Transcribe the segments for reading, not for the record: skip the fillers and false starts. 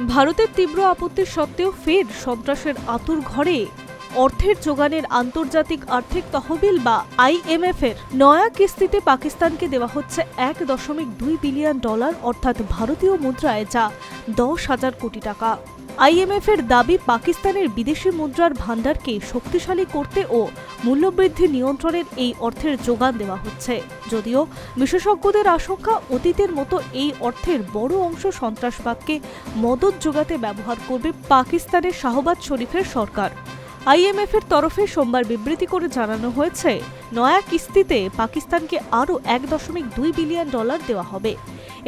ভারতের তীব্র আপত্তির সত্ত্বেও ফের সন্ত্রাসের আঁতুড় ঘরে অর্থের যোগানের আন্তর্জাতিক আর্থিক তহবিল বা IMF এর নয়া কিস্তিতে পাকিস্তানকে দেওয়া হচ্ছে $1.2 বিলিয়ন, অর্থাৎ ভারতীয় মুদ্রায় যা 10,000 কোটি টাকা। IMF এর দাবি, পাকিস্তানের বিদেশি মুদ্রার ভাণ্ডারকে শক্তিশালী করতে ও মূল্যবৃদ্ধি নিয়ন্ত্রণের এই অর্থের যোগান দেওয়া হচ্ছে। যদিও বিশেষজ্ঞদের আশঙ্কা, অতীতের মতো এই অর্থের বড় অংশ সন্ত্রাসবাদকে মদদ যোগাতে ব্যবহার করবে পাকিস্তানের শাহবাজ শরীফের সরকার। IMF এর তরফে সোমবার বিবৃতি করে জানানো হয়েছে, নয়া কিস্তিতে পাকিস্তানকে আরও $1.2 বিলিয়ন দেওয়া হবে।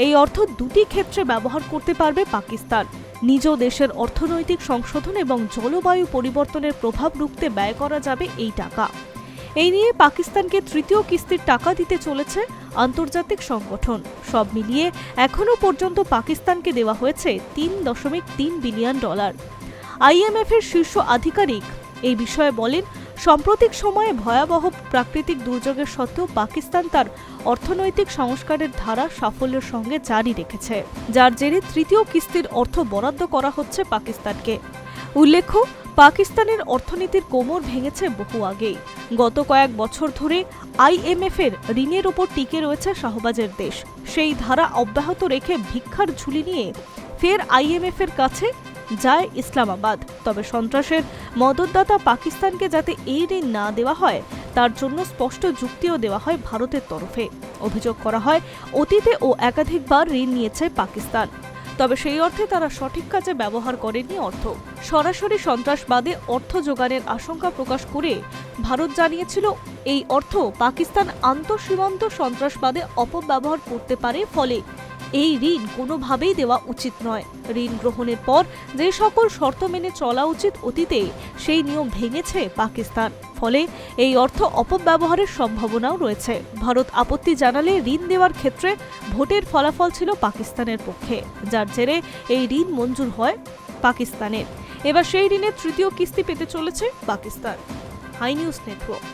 এই অর্থ দুটি ক্ষেত্রে ব্যবহার করতে পারবে পাকিস্তান। নিজ দেশের অর্থনৈতিক সংশোধন এবং জলবায়ু পরিবর্তনের প্রভাব রুখতে ব্যয় করা যাবে এই টাকা। এই নিয়ে পাকিস্তানকে তৃতীয় কিস্তির টাকা দিতে চলেছে আন্তর্জাতিক সংগঠন। সব মিলিয়ে এখনও পর্যন্ত পাকিস্তানকে দেওয়া হয়েছে $3.3 বিলিয়ন। IMF এর শীর্ষ আধিকারিক এই বিষয়ে বলেন, সাম্প্রতিক সময়ে ভয়াবহ প্রাকৃতিক দুর্যোগের সত্ত্বেও পাকিস্তান তার অর্থনৈতিক সংস্কারের ধারা সাফল্যের সঙ্গে জারি রেখেছে, যার জেরে তৃতীয় কিস্তির অর্থ বরাদ্দ করা হচ্ছে পাকিস্তানকে। উল্লেখ্য, পাকিস্তানের অর্থনীতির কোমর ভেঙেছে বহু আগেই। গত কয়েক বছর ধরে IMF এর ঋণের ওপর টিকে রয়েছে শাহবাজের দেশ। সেই ধারা অব্যাহত রেখে ভিক্ষার ঝুলি নিয়ে ফের IMF এর কাছে যায় ইসলামাবাদ। তবে সন্ত্রাসের মদতদাতা পাকিস্তানকে যাতে এই ঋণ না দেওয়া হয়, তার জন্য স্পষ্ট যুক্তিও দেওয়া হয় ভারতের তরফে। অভিযোগ করা হয়, অতীতে ও একাধিকবার ঋণ নিয়েছে পাকিস্তান, তবে সেই অর্থে তারা সঠিক কাজে ব্যবহার করেনি। অর্থ সরাসরি সন্ত্রাসবাদে অর্থ যোগানের আশঙ্কা প্রকাশ করে ভারত জানিয়েছিল, এই অর্থ পাকিস্তান আন্তঃসীমান্ত সন্ত্রাসবাদে অপব্যবহার করতে পারে, ফলে এই ঋণ কোনোভাবেই দেওয়া উচিত নয়। ঋণ গ্রহণের পর যে সকল শর্ত মেনে চলা উচিত, অতীতে সেই নিয়ম ভেঙেছে পাকিস্তান, ফলে এই অর্থ অপব্যবহারের সম্ভাবনাও রয়েছে। ভারত আপত্তি জানালে ঋণ দেওয়ার ক্ষেত্রে ভোটের ফলাফল ছিল পাকিস্তানের পক্ষে, যার জেরে এই ঋণ মঞ্জুর হয় পাকিস্তানের। এবার সেই ঋণের তৃতীয় কিস্তি পেতে চলেছে পাকিস্তান। High news network.